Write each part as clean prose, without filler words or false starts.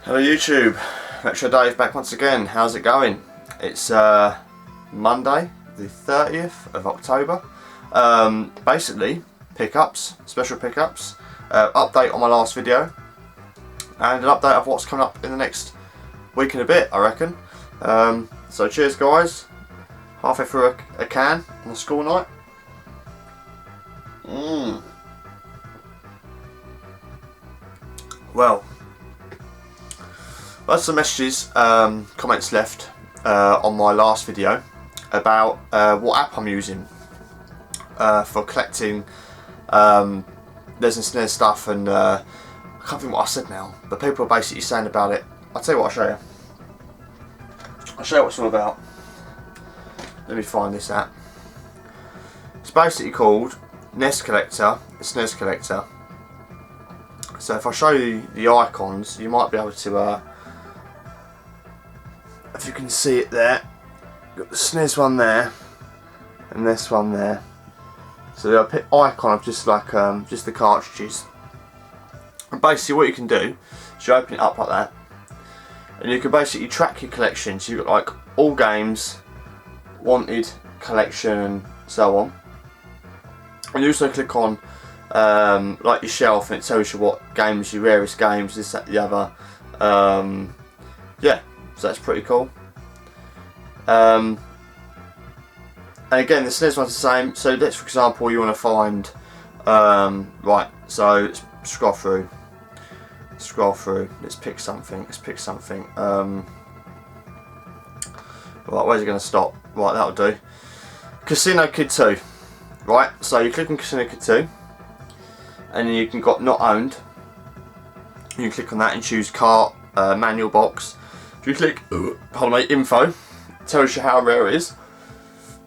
Hello YouTube, Retro Dave back once again. How's it going? It's Monday the 30th of October. Basically pickups, special pickups, update on my last video and an update of what's coming up in the next week and a bit, I reckon. So cheers guys, halfway through a can on a school night. Well, I had some messages, comments left on my last video about what app I'm using for collecting NES and SNES stuff, and I can't think what I said now, but people are basically saying about it. I'll tell you what, I'll show you. I'll show you what it's all about. Let me find this app. It's basically called NES Collector, SNES Collector. So if I show you the icons, you might be able to, if you can see it there, you've got the SNES one there, and this one there. So the icon of just like, just the cartridges. And basically what you can do is you open it up like that, and you can basically track your collection. So you've got like all games, wanted, collection, and so on. And you also click on like your shelf, and it tells you what games, your rarest games, this, that, the other. Yeah, so that's pretty cool. And again, the SNES one's the same. So let's, for example, you want to find right, so let's scroll through, let's pick something, right, where's it going to stop? Right, that'll do. Casino Kid 2. Right, so you click on Casino Kid 2, and then you can got not owned. You click on that and choose cart, manual box. If you click, pardon me, info, it tells you how rare it is.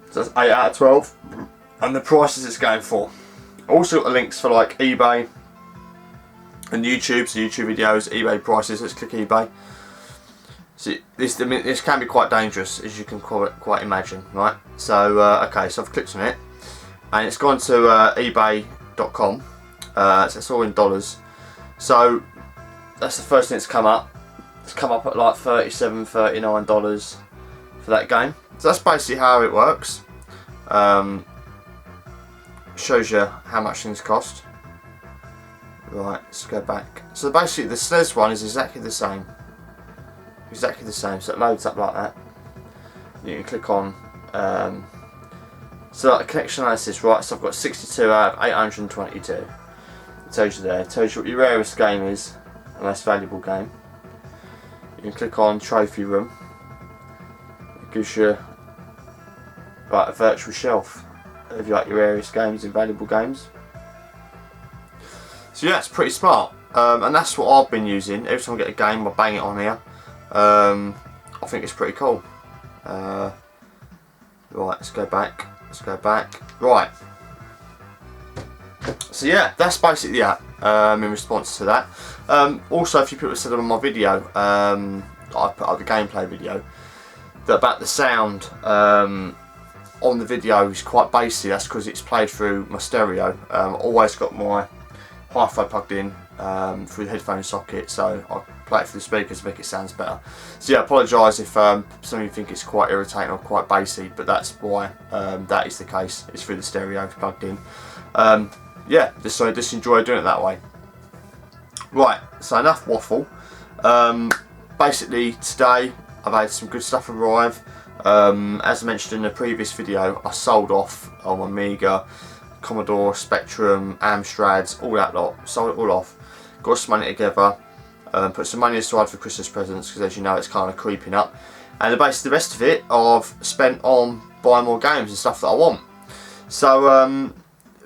So that's 8 out of 12, and the prices it's going for. Also got the links for like eBay and YouTube, so YouTube videos, eBay prices. Let's click eBay. So this can be quite dangerous, as you can quite imagine, right? So okay, so I've clicked on it, and it's gone to ebay.com. So it's all in dollars. So that's the first thing that's come up. It's come up at like $37, $39 for that game. So that's basically how it works. Shows you how much things cost. Right, let's go back. So basically the SNES one is exactly the same. Exactly the same. So it loads up like that. You can click on so like collection analysis, right? So I've got 62 out of 822. It tells you there. It tells you what your rarest game is, the most valuable game. You can click on trophy room. It gives you like a virtual shelf of like your rarest games and valuable games. So yeah, it's pretty smart, and that's what I've been using. Every time I get a game, I bang it on here. I think it's pretty cool. Right, let's go back. Right. So yeah, that's basically the app in response to that. Also, a few people said on my video, I put up the gameplay video, that about the sound on the video is quite bassy. That's because it's played through my stereo. Always got my hi-fi plugged in through the headphone socket, so I play it through the speakers to make it sound better. So yeah, I apologise if some of you think it's quite irritating or quite bassy, but that's why that is the case. It's through the stereo plugged in. Yeah, just enjoy doing it that way. Right, so enough waffle. Basically today I've had some good stuff arrive. As I mentioned in the previous video, I sold off on my Amiga, Commodore, Spectrum, Amstrads, all that lot. Sold it all off. Got some money together. Put some money aside for Christmas presents, because as you know, it's kind of creeping up. And basically the rest of it I've spent on buying more games and stuff that I want. So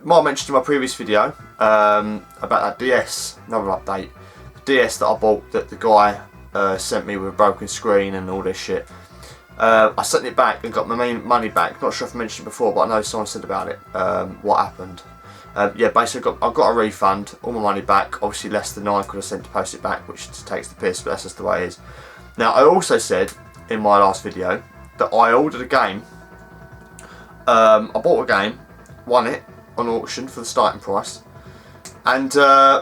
might have mentioned in my previous video about that DS, another update. The DS that I bought, that the guy sent me with a broken screen and all this shit. I sent it back and got my money back. Not sure if I mentioned it before, but I know someone said about it. What happened? Yeah, basically I got a refund, all my money back. Obviously less than I could have sent to post it back, which takes the piss, but that's just the way it is. Now I also said in my last video that I ordered a game. I bought a game, won it on auction for the starting price, and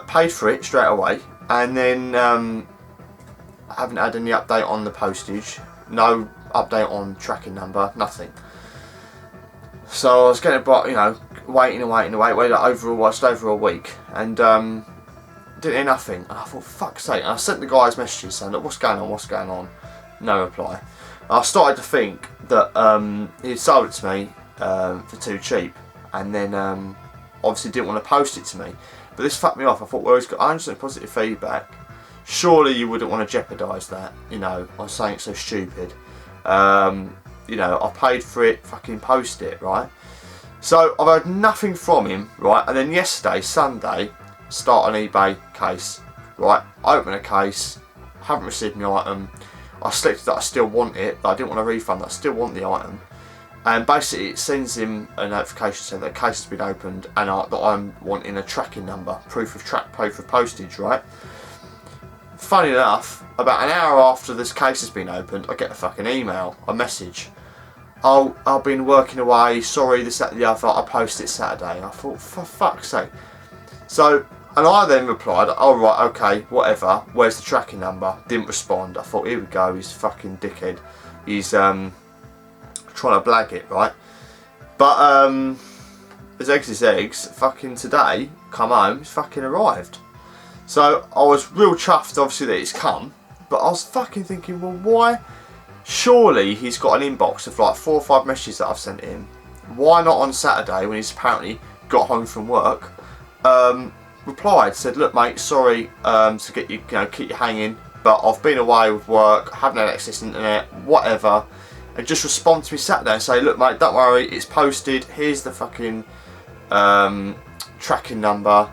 paid for it straight away, and then I haven't had any update on the postage, no update on tracking number, nothing. So I was getting about, you know, waited watched over a week, and didn't hear nothing. And I thought, fuck's sake. And I sent the guys messages saying, look, what's going on? No reply. And I started to think that he'd sold it to me for too cheap, and then obviously didn't want to post it to me. But this fucked me off. I thought, well, he's got 100% positive feedback. Surely you wouldn't want to jeopardise that, you know, on saying so stupid. You know, I paid for it, fucking post it, right? So I've heard nothing from him, right? And then yesterday, Sunday, start an eBay case, right? Open a case, haven't received my item. I selected that I still want it, but I didn't want a refund, I still want the item. And basically it sends him a notification saying that the case has been opened and that I'm wanting a tracking number, proof of postage, right? Funny enough, about an hour after this case has been opened, I get a fucking email, a message. Oh, I've been working away, sorry, this, that, the other, I posted it Saturday. I thought, for fuck's sake. So, and I then replied, oh right, okay, whatever, where's the tracking number? Didn't respond. I thought, here we go, he's a fucking dickhead. He's trying to blag it, right? But as eggs is eggs, fucking today, come home, he's fucking arrived. So I was real chuffed obviously that it's come, but I was fucking thinking, well, why? Surely he's got an inbox of like 4 or 5 messages that I've sent him. Why not on Saturday when he's apparently got home from work, replied, said, look mate, sorry to get you, keep you hanging, but I've been away with work, haven't had access to the internet, whatever, and just respond to me Saturday and say, look mate, don't worry, it's posted, here's the fucking tracking number.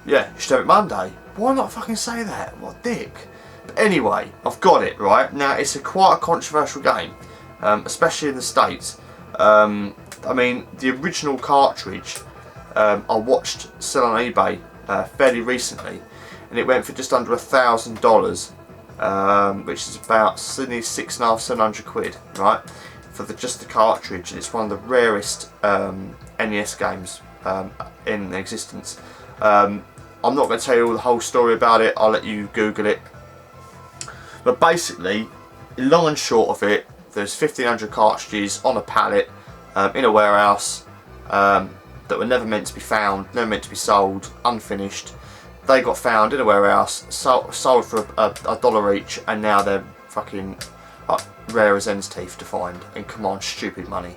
Yeah, you should have it Monday. Why not fucking say that? What dick? But anyway, I've got it, right? Now, it's quite a controversial game, especially in the States. I mean, the original cartridge I watched sell on eBay fairly recently, and it went for just under $1,000, which is about 650-700 quid, right? For just the cartridge. It's one of the rarest NES games in existence. I'm not going to tell you all the whole story about it, I'll let you Google it. But basically, long and short of it, there's 1,500 cartridges on a pallet in a warehouse that were never meant to be found, never meant to be sold, unfinished. They got found in a warehouse, sold for a dollar each, and now they're fucking rare as hen's teeth to find and command stupid money.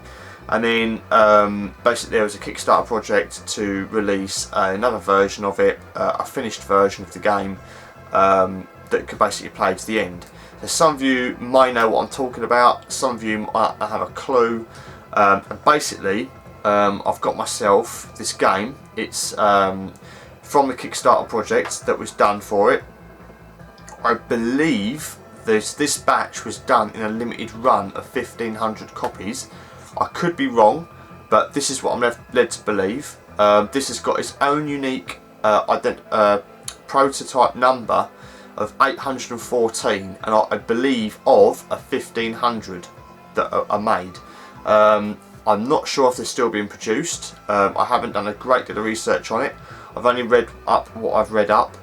And then basically there was a Kickstarter project to release another version of it, a finished version of the game that could basically play to the end. So some of you may know what I'm talking about, some of you might have a clue. And basically I've got myself this game. It's from the Kickstarter project that was done for it. I believe this batch was done in a limited run of 1,500 copies. I could be wrong, but this is what I'm led to believe. This has got its own unique prototype number of 814, and I believe of a 1,500 that are made. I'm not sure if they're still being produced. I haven't done a great deal of research on it. I've only read up what I've read up,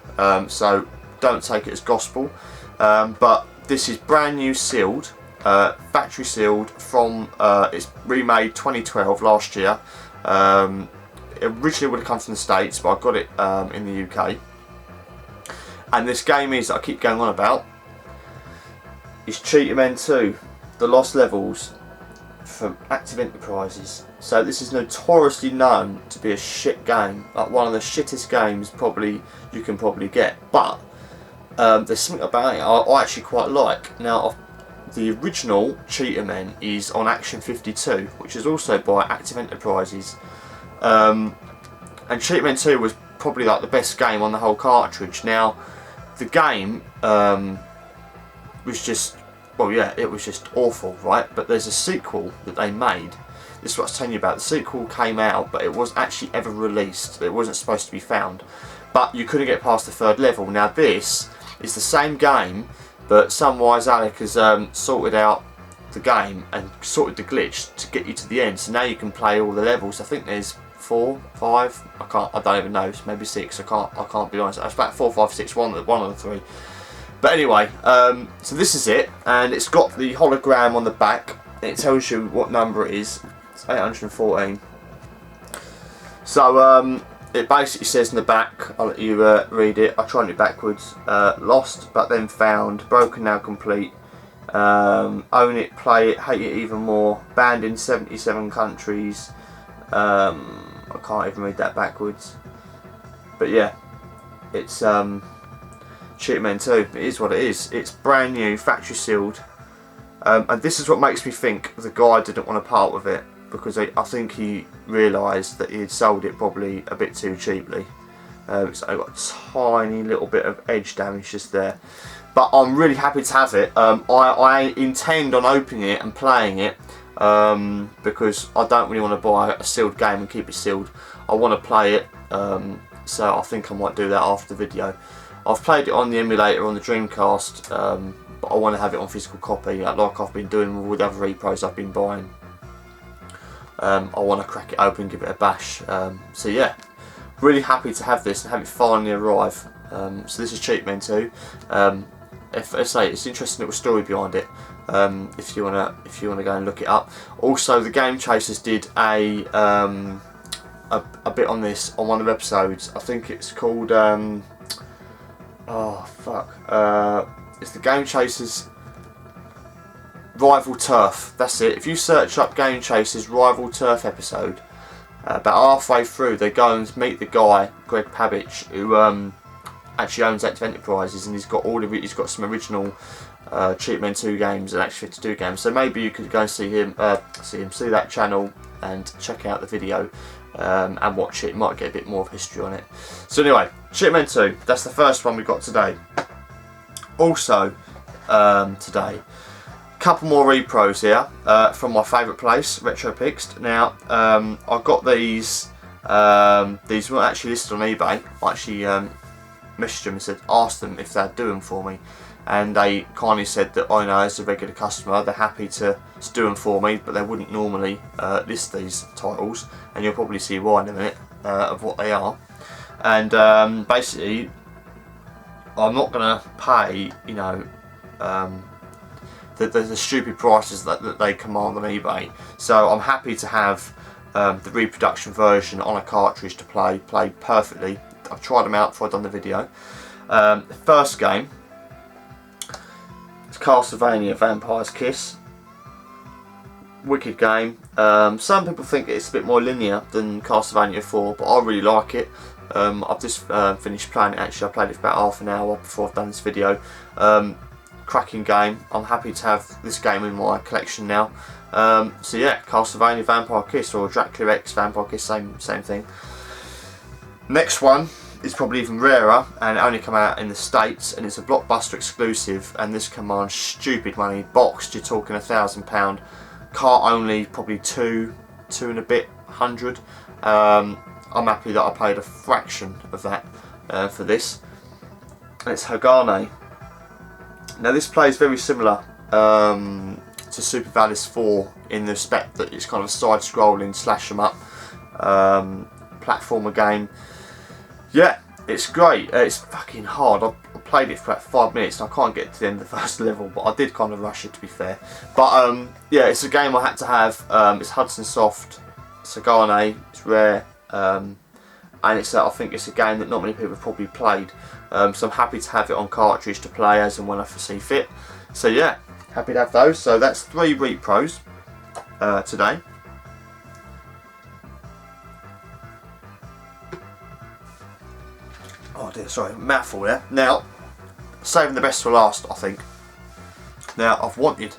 so don't take it as gospel. But this is brand new, sealed. Factory sealed from it's remade 2012, last year. It originally would have come from the States, but I got it in the UK. And this game is, I keep going on about, is Cheetahmen II, The Lost Levels, from Active Enterprises. So this is notoriously known to be a shit game, like one of the shittest games probably you can probably get. But there's something about it I actually quite like. Now, the original Cheetahmen is on Action 52, which is also by Active Enterprises. And Cheetahmen 2 was probably like the best game on the whole cartridge. Now, the game was just, well, yeah, it was just awful, right? But there's a sequel that they made. This is what I was telling you about. The sequel came out, but it wasn't actually ever released. It wasn't supposed to be found. But you couldn't get past the 3rd level. Now, this is the same game, but some wise Alec has sorted out the game and sorted the glitch to get you to the end. So now you can play all the levels. I think there's 4, 5. I don't even know. It's maybe 6. I can't be honest. It's about 4, 5, 6. One of the 3. But anyway, so this is it, and it's got the hologram on the back. It tells you what number it is. It's 814. So it basically says in the back, I'll let you read it. I tried it backwards. Lost but then found, broken now complete. Own it, play it, hate it even more. Banned in 77 countries. I can't even read that backwards. But yeah, it's Cheetahmen II. It is what it is. It's brand new, factory sealed. And this is what makes me think the guy didn't want to part with it, because I think he realised that he had sold it probably a bit too cheaply. So I got a tiny little bit of edge damage just there. But I'm really happy to have it. I intend on opening it and playing it, because I don't really want to buy a sealed game and keep it sealed. I want to play it, so I think I might do that after the video. I've played it on the emulator on the Dreamcast, but I want to have it on physical copy, like I've been doing with other repros I've been buying. I want to crack it open, give it a bash. So yeah, really happy to have this and have it finally arrive. So this is Cheetahmen II. If I say, it's an interesting little story behind it. If you wanna go and look it up. Also, the Game Chasers did a bit on this on one of the episodes. I think it's called oh fuck. It's the Game Chasers Rival Turf. That's it. If you search up Game Chasers Rival Turf episode, about halfway through they go and meet the guy, Greg Pabich, who actually owns Active Enterprises, and he's got some original Cheetahmen II games and Action 52 games. So maybe you could go and see that channel and check out the video and watch it. You might get a bit more of history on it. So anyway, Cheetahmen II. That's the first one we got today. Also today, couple more repros here from my favourite place, RetroPixed. Now I got these weren't actually listed on eBay. I actually messaged them and said, asked them if they'd do them for me, and they kindly said that I know as a regular customer they're happy to do them for me, but they wouldn't normally list these titles, and you'll probably see why in a minute of what they are. And basically I'm not going to pay, you know, the stupid prices that they command on eBay. So I'm happy to have the reproduction version on a cartridge to play perfectly. I've tried them out before I've done the video. The first game is Castlevania Vampire's Kiss. Wicked game. Some people think it's a bit more linear than Castlevania 4, but I really like it. I've just finished playing it actually. I played it for about half an hour before I've done this video. Cracking game. I'm happy to have this game in my collection now. So yeah, Castlevania Vampire Kiss, or Dracula X Vampire Kiss, same thing. Next one is probably even rarer, and it only come out in the States, and it's a Blockbuster exclusive, and this commands stupid money. Boxed, you're talking £1,000. Cart only, probably two and a bit hundred. I'm happy that I paid a fraction of that for this. And it's Hagane. Now this plays very similar to Super Valis 4 in the respect that it's kind of a side-scrolling slash 'em up platformer game. Yeah, it's great. It's fucking hard. I played it for about 5 minutes and I can't get to the end of the first level, but I did kind of rush it, to be fair. But yeah, it's a game I had to have. It's Hudson Soft, it's Hagane, it's rare, and it's I think it's a game that not many people have probably played. So I'm happy to have it on cartridge to play as and when I see fit. So yeah, happy to have those. So that's 3 repros today. Oh dear, sorry, mouthful there. Now, saving the best for last, I think. Now, I've wanted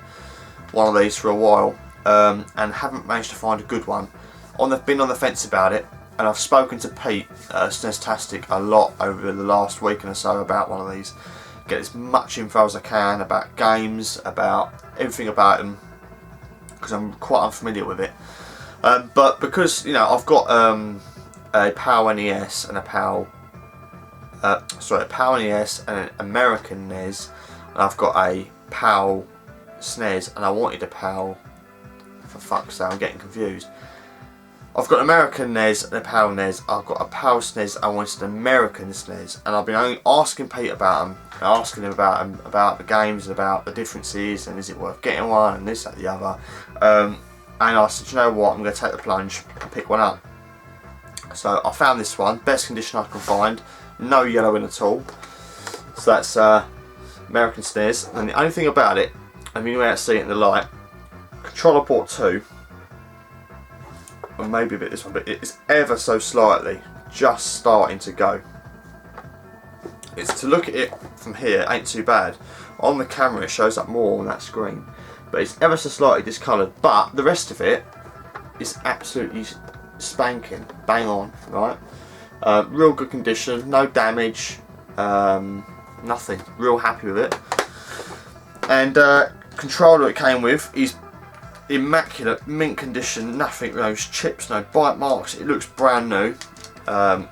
one of these for a while and haven't managed to find a good one. Been on the fence about it, and I've spoken to Pete, SNEStastic, a lot over the last week or so about one of these. Get as much info as I can about games, about everything about them, because I'm quite unfamiliar with it. But because, you know, I've got a PAL NES and a PAL NES and an American NES, and I've got a PAL SNES, and I wanted a PAL, for fuck's sake, I'm getting confused. I've got an American NES and a PAL NES. I've got a PAL SNES. I wanted an American SNES, and I've been only asking Pete about them, asking him about the games and about the differences and is it worth getting one and this, that, the other. And I said, you know what, I'm going to take the plunge and pick one up. So I found this one, best condition I can find, no yellow in at all. So that's American SNES, and the only thing about it, I mean, you may see it in the light, controller port 2. Or maybe a bit this one, but it's ever so slightly just starting to go. It's to look at it from here ain't too bad. On the camera it shows up more on that screen, but it's ever so slightly discoloured. But the rest of it is absolutely spanking, bang on, right? Real good condition, no damage, nothing. Real happy with it. And controller it came with is immaculate, mint condition, nothing, no chips, no bite marks, it looks brand new. So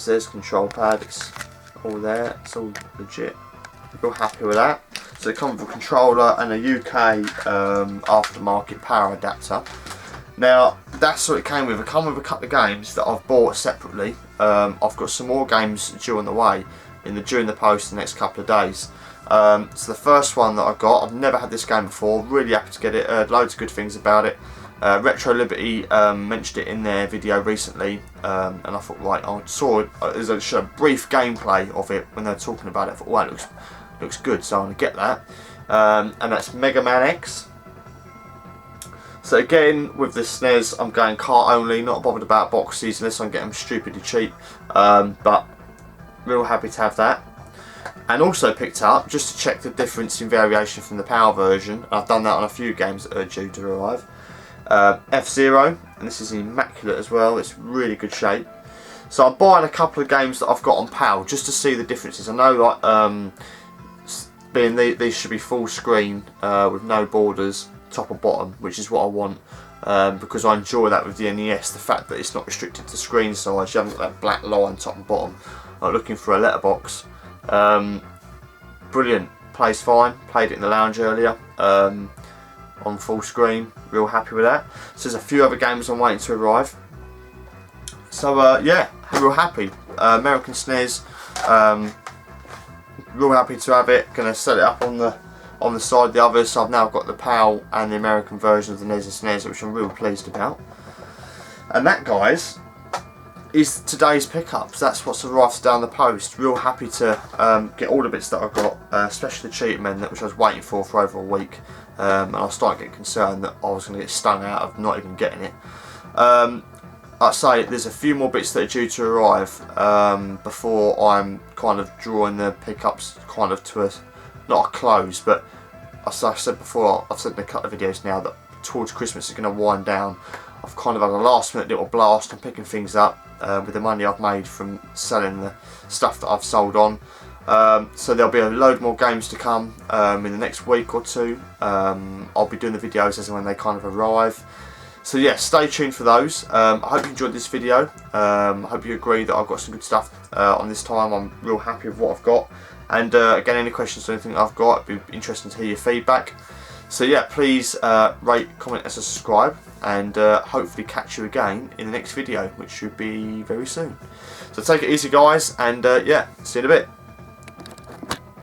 there's control pad, it's all there, it's all legit. Real happy with that. So it comes with a controller and a UK aftermarket power adapter. Now that's what it came with. It came with a couple of games that I've bought separately. I've got some more games due on the way during the post the next couple of days. So the first one that I got, I've never had this game before, really happy to get it, heard loads of good things about it. Retro Liberty mentioned it in their video recently, and I thought, right, I saw there's a brief gameplay of it when they were talking about it. I thought, wow, it looks good, so I'm going to get that. And that's Mega Man X. So again, with the SNES, I'm going cart only, not bothered about boxes unless I'm getting them stupidly cheap, but real happy to have that. And also picked up, just to check the difference in variation from the PAL version, I've done that on a few games that are due to arrive, F-Zero, and this is immaculate as well, it's really good shape. So I'm buying a couple of games that I've got on PAL just to see the differences. I know like being these should be full screen with no borders, top or bottom, which is what I want, because I enjoy that with the NES, the fact that it's not restricted to screen size, you haven't got that black line top and bottom, like looking for a letterbox. Brilliant, plays fine, played it in the lounge earlier on full screen, real happy with that. So there's a few other games I'm waiting to arrive, so yeah, real happy. American SNES, real happy to have it. Gonna set it up on the side of the others, so I've now got the PAL and the American version of the NES SNES, which I'm real pleased about. And that, guys, is today's pickups. That's what's arrived down the post. Real happy to get all the bits that I've got, especially the Cheetahmen, which I was waiting for over a week, and I started getting concerned that I was going to get stung out of not even getting it. Like I say, there's a few more bits that are due to arrive before I'm kind of drawing the pickups kind of to not a close, but as I said before, I've said in a couple of videos now that towards Christmas is going to wind down. I've kind of had a last minute little blast on picking things up with the money I've made from selling the stuff that I've sold on. So there'll be a load more games to come in the next week or two. I'll be doing the videos as and when they kind of arrive. So yeah, stay tuned for those. I hope you enjoyed this video. I hope you agree that I've got some good stuff on this time. I'm real happy with what I've got. And again, any questions or anything I've got, it'd be interesting to hear your feedback. So yeah, please rate, comment and subscribe, and hopefully catch you again in the next video, which should be very soon. So take it easy, guys, and yeah, see you in a bit.